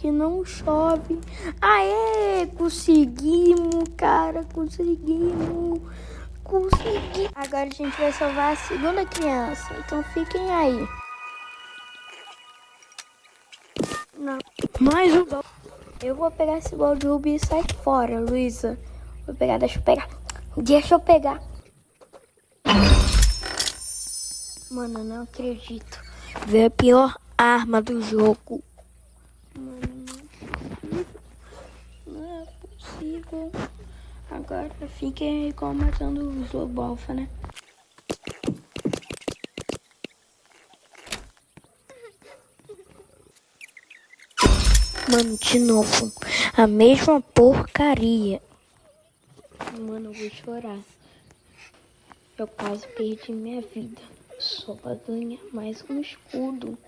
Que não chove. Aê, conseguimos, cara, conseguimos. Consegui. Agora a gente vai salvar a segunda criança, então fiquem aí. Não. Mais um. Eu vou pegar esse bol de rubi e sai fora, Luísa. Vou pegar, deixa eu pegar. Deixa eu pegar. Mano, eu não acredito. Veio a pior arma do jogo. Mano, não é possível. Agora fiquem aí como matando os lobo-alfa, né? Mano, de novo. A mesma porcaria. Mano, eu vou chorar. Eu quase perdi minha vida. Só pra ganhar mais um escudo.